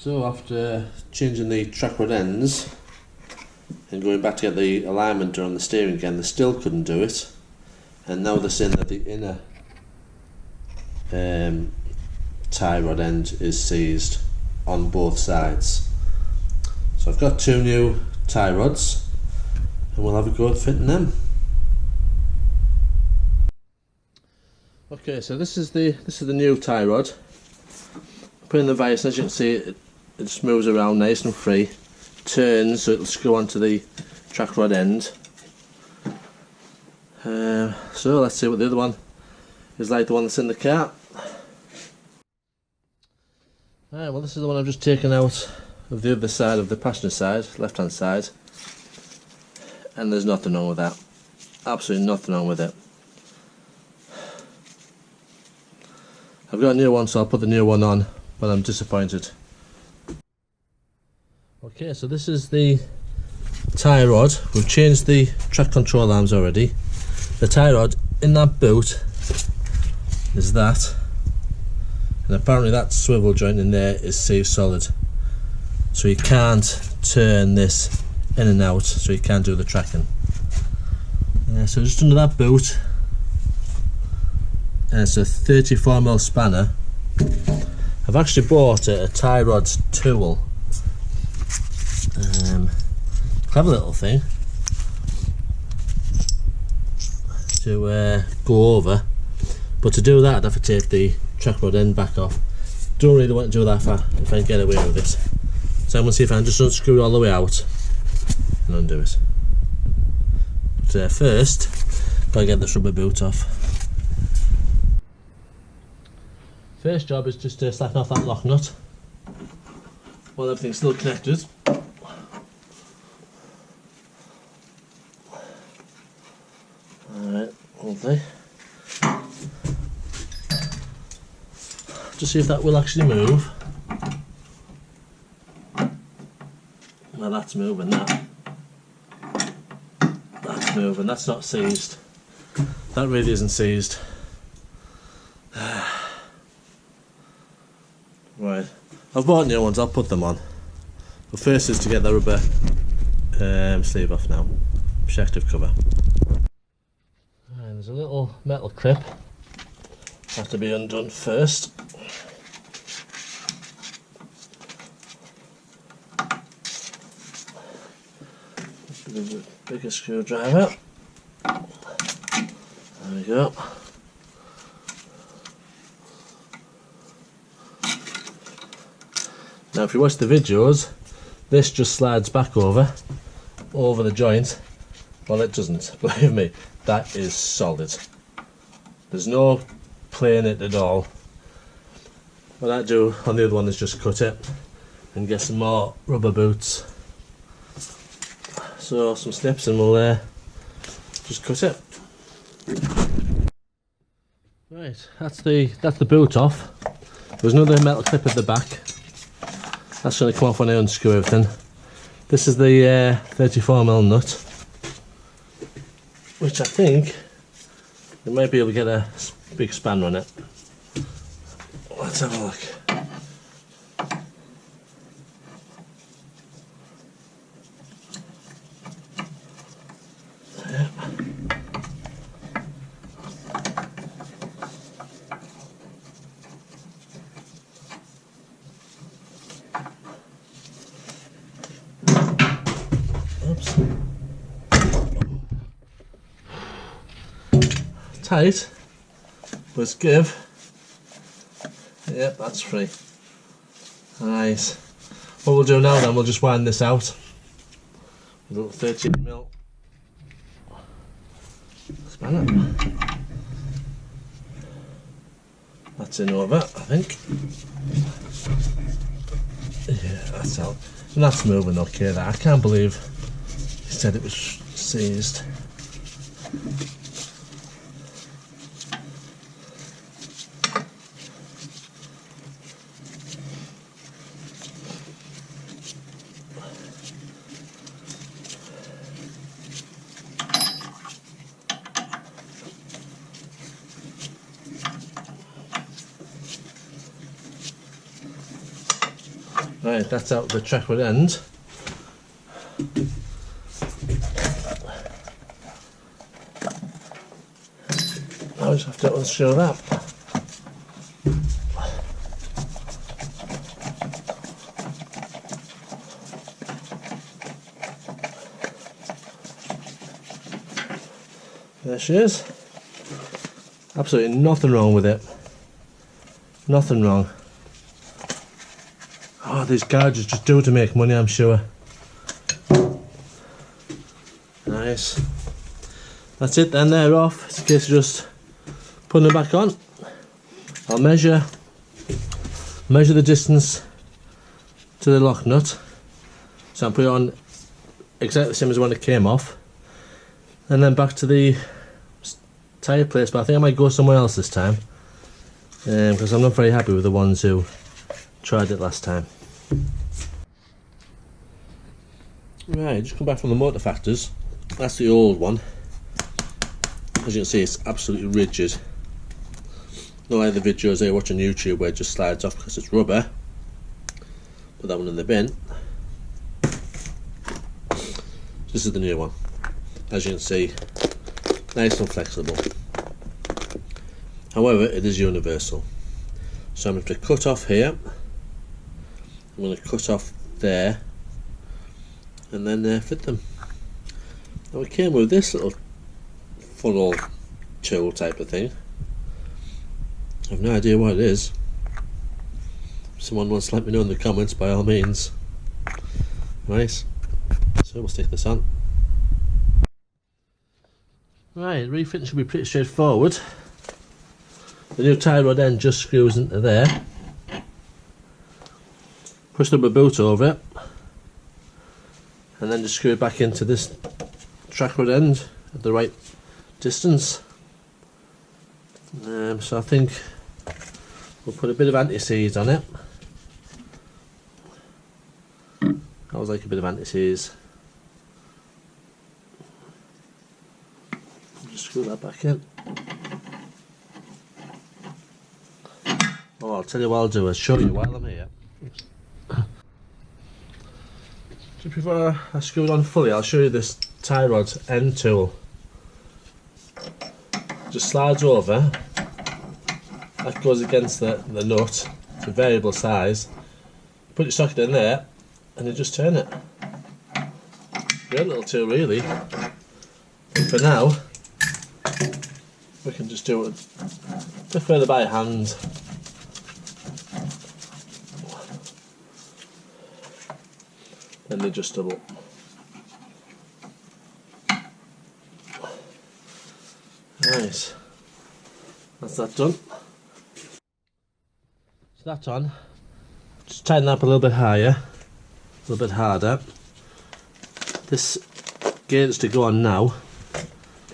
So after changing the track rod ends and going back to get the alignment on the steering again, they still couldn't do it, and now they're saying that the inner tie rod end is seized on both sides. So I've got two new tie rods and we'll have a go at fitting them. Okay, so this is the new tie rod. Put in the vise, and as you can see, it just moves around nice and free, turns so it'll screw onto the track rod end. So let's see what the other one is like, the one that's in the car. Alright, well this is the one I've just taken out of the other side, of the passenger side, left hand side, and there's nothing wrong with that. Absolutely nothing wrong with it. I've got a new one, so I'll put the new one on, but I'm disappointed. Okay, so this is the tie rod. We've changed the track control arms already. The tie rod in that boot is that, and apparently that swivel joint in there is seized solid, so you can't turn this in and out, so you can't do the tracking. So just under that boot, it's a 34mm spanner. I've actually bought a tie rod tool. Clever little thing to go over, but to do that I'd have to take the track rod end back off. Don't really want to do that if I can get away with it. So I'm going to see if I can just unscrew it all the way out and undo it. But first, gotta get this rubber boot off. First job is just to slacken off that lock nut while everything's still connected. Alright, lovely. Just see if that will actually move. Well, that's moving, that. That's moving, that's not seized. That really isn't seized. Right, I've bought new ones, I'll put them on. But first is to get the rubber sleeve off now. Protective cover. And there's a little metal clip. Has to be undone first. A bit bigger screwdriver. There we go. Now if you watch the videos, this just slides back over the joint. Well, it doesn't, believe me, that is solid. There's no playing it at all. What I do on the other one is just cut it and get some more rubber boots. So some snips and we'll just cut it. Right, that's the boot off. There's another metal clip at the back. That's going to come off when I unscrew everything. This is the 34mm nut, which I think you might be able to get a big spanner on it. Let's have a look. Yep. Oops. Tight, but give. Yep, that's free. Nice. What we'll do now then, we'll just wind this out with a little 13mm spanner. That's in over, I think. Yeah, that's out. And that's moving okay there. I can't believe he said it was seized. Right, that's out the track rod end. I just have to unscrew that. There she is. Absolutely nothing wrong with it. Nothing wrong. Oh, these garages just do it to make money, I'm sure. Nice. That's it then, they're off. It's a case of just putting them back on. I'll measure the distance to the lock nut. So I'll put it on exactly the same as when it came off. And then back to the tyre place, but I think I might go somewhere else this time. Because I'm not very happy with the ones who tried it last time. Right, just come back from the motor factors. That's the old one. As you can see, it's absolutely rigid. Not like the videos they watch on YouTube where it just slides off because it's rubber. Put that one in the bin. This is the new one. As you can see, nice and flexible. However, it is universal. So I'm going to cut off here. I'm going to cut off there. And then fit them. Now it came with this little funnel tool type of thing. I have no idea what it is. If someone wants to let me know in the comments, by all means. Nice. So we'll stick this on. Right, refitting should be pretty straightforward. The new tie rod end just screws into there. Push the rubber boot over it. And then just screw it back into this track rod end at the right distance. So I think we'll put a bit of anti-seize on it. I always like a bit of anti-seize. Just screw that back in. Oh, I'll tell you what I'll do, I'll show you while I'm here. Just before I screw it on fully, I'll show you this tie rod end tool. Just slides over. That goes against the nut. It's a variable size. Put your socket in there and you just turn it. Great little tool really. For now, we can just do it a bit further by hand. Then the adjustable. Nice. That's that done. So that's on. Just tighten that up a little bit higher, a little bit harder. This gate is to go on now,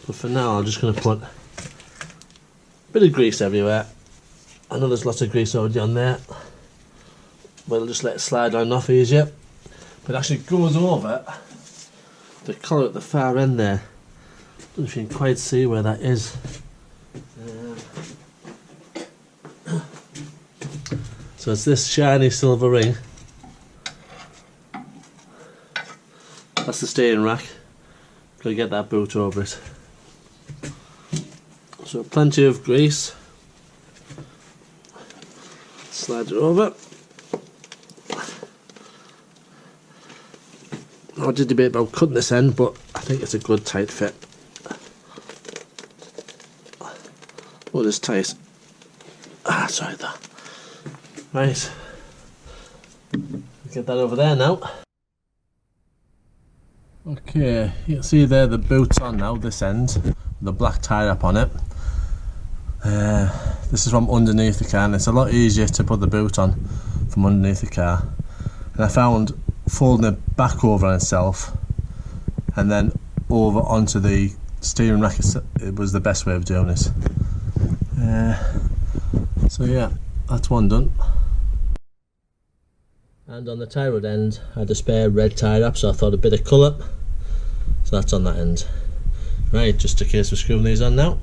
but for now I'm just going to put a bit of grease everywhere. I know there's lots of grease already on there, but I'll just let it slide on off easier. But it actually goes over the collar at the far end there. I don't know if you can quite see where that is. So it's this shiny silver ring. That's the steering rack. Got to get that boot over it. So plenty of grease. Slide it over. I did debate about cutting this end, but I think it's a good tight fit. Oh, it's tight. Ah, sorry that. Right. Get that over there now. Okay, you can see there the boot's on now, this end, with the black tie wrap on it. This is from underneath the car, and it's a lot easier to put the boot on from underneath the car. And I found folding it back over on itself and then over onto the steering rack, it was the best way of doing it. So yeah, that's one done. And on the tie rod end I had a spare red tie wrap, so I thought a bit of colour, so that's on that end. Right, just a case of screwing these on now.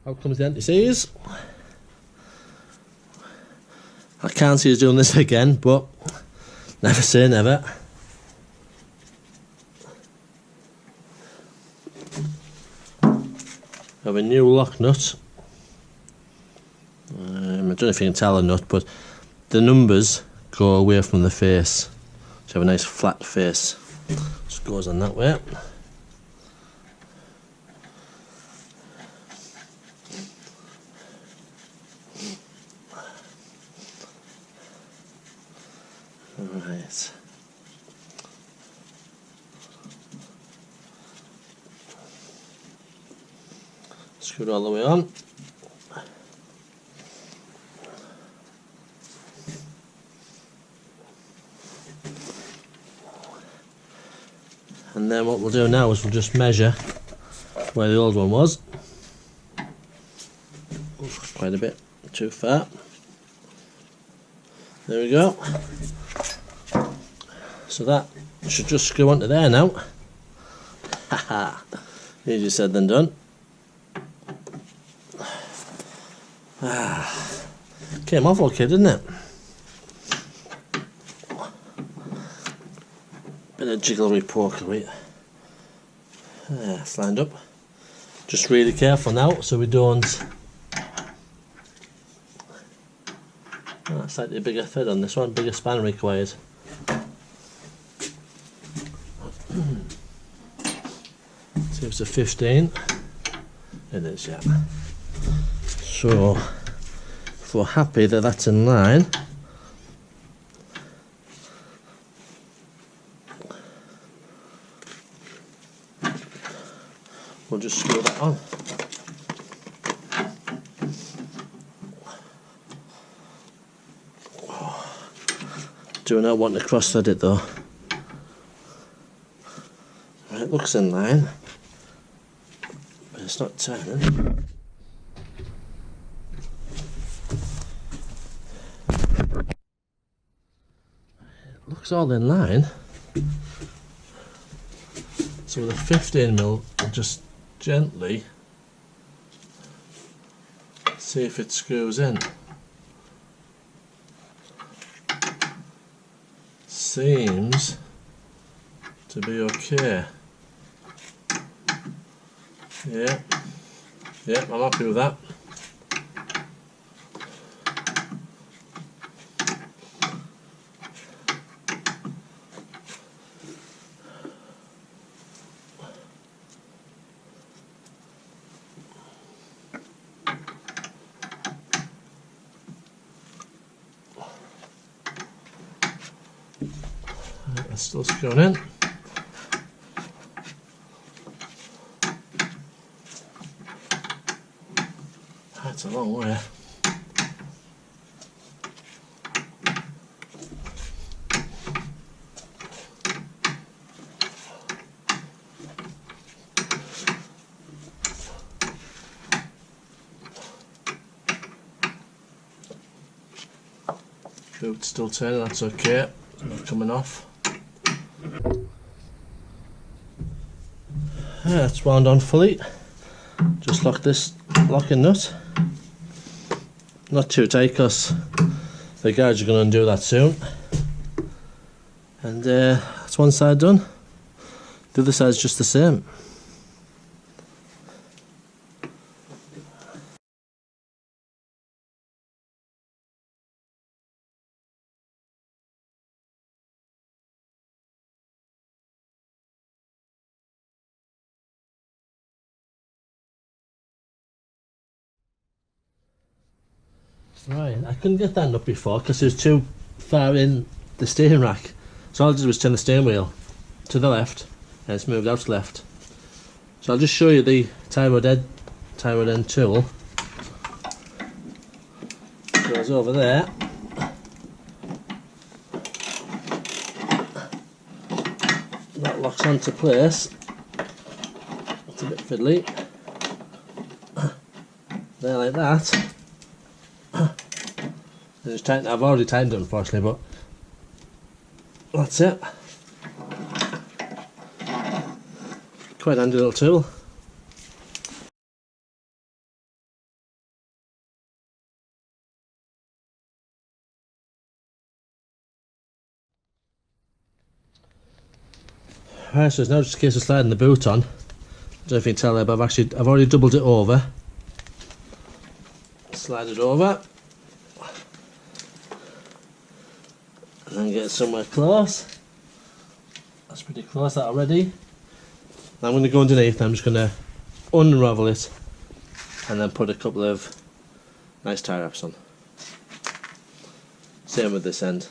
Out comes the anti-seize. I can't see us doing this again, but never say never. Have a new lock nut. I don't know if you can tell a nut, but the numbers go away from the face. So have a nice flat face. Just goes on that way. Right. Screw it all the way on. And then what we'll do now is we'll just measure where the old one was. Oof, quite a bit too far. There we go. So that should just screw onto there now. Haha, easier said than done. Came off okay, didn't it? Bit of jigglery pokery. It's lined up. Just really careful now so we don't. Slightly bigger thread on this one, bigger span required. See if it's a 15. It is, yeah. So if we're happy that that's in line, we'll just screw that on. Do not want to cross thread it though. Right, it looks in line, but it's not turning. It looks all in line. So with a 15mm, we'll just gently see if it screws in. Seems to be okay. Yeah, I'm happy with that. It's still screwing in. That's a long way. It's still turning, that's okay. It's not coming off. It's wound on fully. Just lock this locking nut. Not too tight because the guys are going to undo that soon. And that's one side done. The other side's just the same. Right, I couldn't get that nut before because it was too far in the steering rack. So all I did was turn the steering wheel to the left and it's moved out to left. So I'll just show you the tie rod end tool. Goes over there. That locks onto place. It's a bit fiddly. There like that. Just tighten, I've already tightened it unfortunately, but that's it. Quite handy little tool. Right, so it's now just a case of sliding the boot on. I don't know if you can tell there, but I've already doubled it over. Slide it over. And then get it somewhere close. That's pretty close, that already. Now I'm going to go underneath, I'm just going to unravel it and then put a couple of nice tie wraps on. Same with this end.